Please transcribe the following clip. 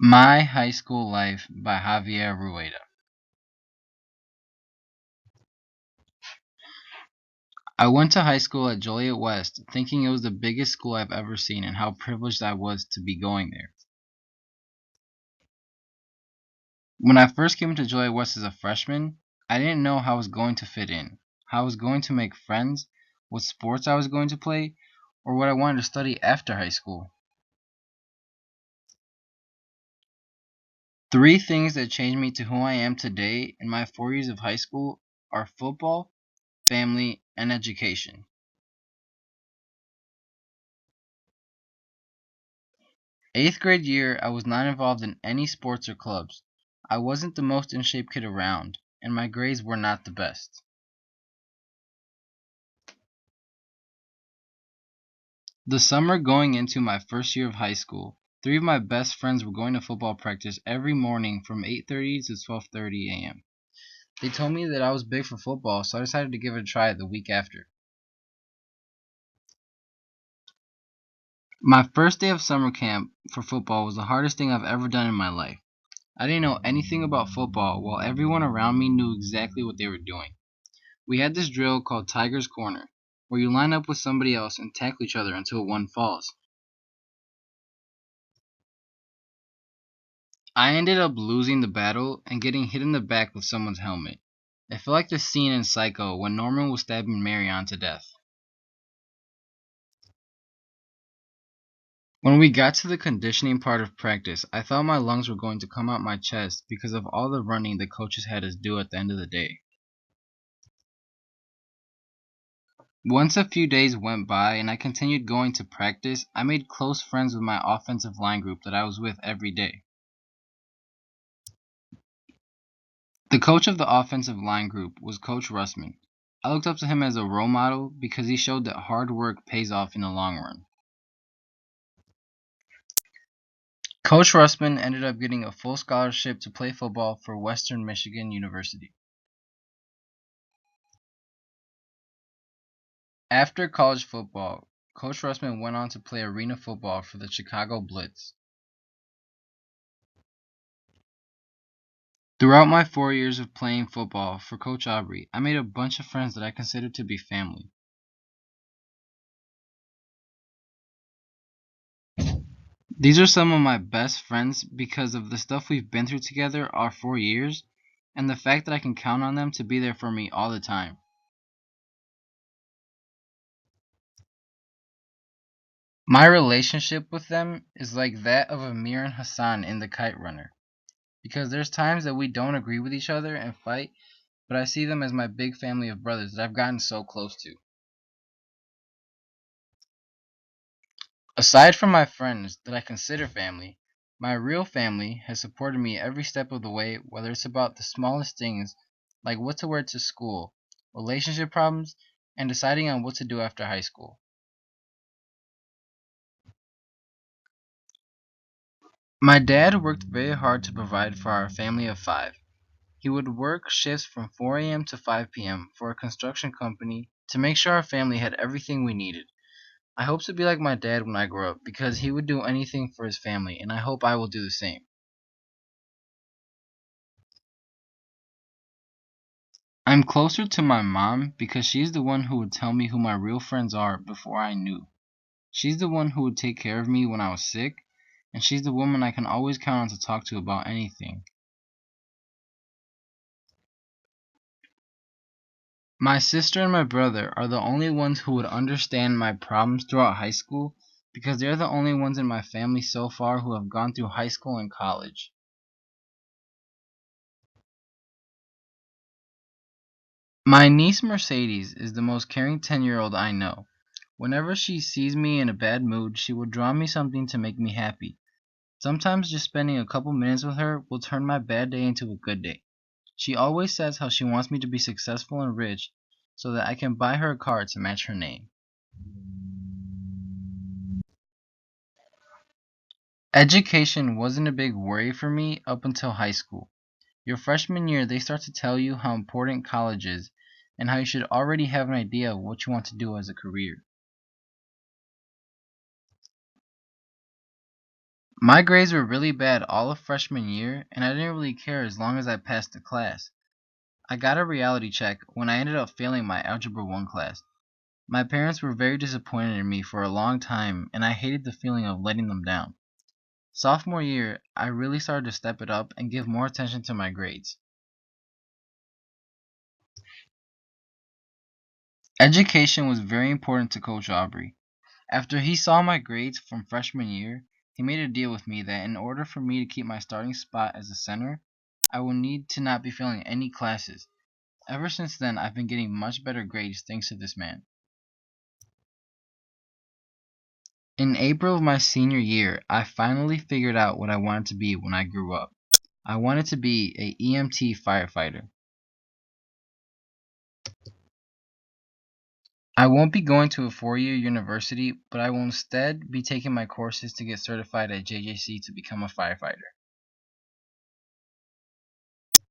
My High School Life by Javier Rueda. I went to high school at Joliet West thinking it was the biggest school I've ever seen and how privileged I was to be going there. When I first came to Joliet West as a freshman, I didn't know how I was going to fit in, how I was going to make friends, what sports I was going to play, or what I wanted to study after high school. Three things that changed me to who I am today in my 4 years of high school are football, family, and education. Eighth grade year, I was not involved in any sports or clubs. I wasn't the most in shape kid around, and my grades were not the best. The summer going into my first year of high school, three of my best friends were going to football practice every morning from 8:30 to 12:30 a.m. They told me that I was big for football, so I decided to give it a try the week after. My first day of summer camp for football was the hardest thing I've ever done in my life. I didn't know anything about football, while everyone around me knew exactly what they were doing. We had this drill called Tiger's Corner, where you line up with somebody else and tackle each other until one falls. I ended up losing the battle and getting hit in the back with someone's helmet. It felt like the scene in Psycho when Norman was stabbing Marion to death. When we got to the conditioning part of practice, I thought my lungs were going to come out my chest because of all the running the coaches had us do at the end of the day. Once a few days went by and I continued going to practice, I made close friends with my offensive line group that I was with every day. The coach of the offensive line group was Coach Russman. I looked up to him as a role model because he showed that hard work pays off in the long run. Coach Russman ended up getting a full scholarship to play football for Western Michigan University. After college football, Coach Russman went on to play arena football for the Chicago Blitz. Throughout my 4 years of playing football for Coach Aubrey, I made a bunch of friends that I considered to be family. These are some of my best friends because of the stuff we've been through together our 4 years and the fact that I can count on them to be there for me all the time. My relationship with them is like that of Amir and Hassan in The Kite Runner because there's times that we don't agree with each other and fight, but I see them as my big family of brothers that I've gotten so close to. Aside from my friends that I consider family, my real family has supported me every step of the way, whether it's about the smallest things like what to wear to school, relationship problems, and deciding on what to do after high school. My dad worked very hard to provide for our family of five. He would work shifts from 4 a.m. to 5 p.m. for a construction company to make sure our family had everything we needed. I hope to be like my dad when I grow up because he would do anything for his family, and I hope I will do the same. I'm closer to my mom because she's the one who would tell me who my real friends are before I knew. She's the one who would take care of me when I was sick, and she's the woman I can always count on to talk to about anything. My sister and my brother are the only ones who would understand my problems throughout high school because they're the only ones in my family so far who have gone through high school and college. My niece Mercedes is the most caring 10-year-old I know. Whenever she sees me in a bad mood, she will draw me something to make me happy. Sometimes just spending a couple minutes with her will turn my bad day into a good day. She always says how she wants me to be successful and rich so that I can buy her a car to match her name. Education wasn't a big worry for me up until high school. Your freshman year, they start to tell you how important college is and how you should already have an idea of what you want to do as a career. My grades were really bad all of freshman year, and I didn't really care as long as I passed the class. I got a reality check when I ended up failing my Algebra 1 class. My parents were very disappointed in me for a long time, and I hated the feeling of letting them down. Sophomore year, I really started to step it up and give more attention to my grades. Education was very important to Coach Aubrey. After he saw my grades from freshman year, he made a deal with me that in order for me to keep my starting spot as a center, I would need to not be failing any classes. Ever since then, I've been getting much better grades thanks to this man. In April of my senior year, I finally figured out what I wanted to be when I grew up. I wanted to be a EMT firefighter. I won't be going to a 4-year university, but I will instead be taking my courses to get certified at JJC to become a firefighter.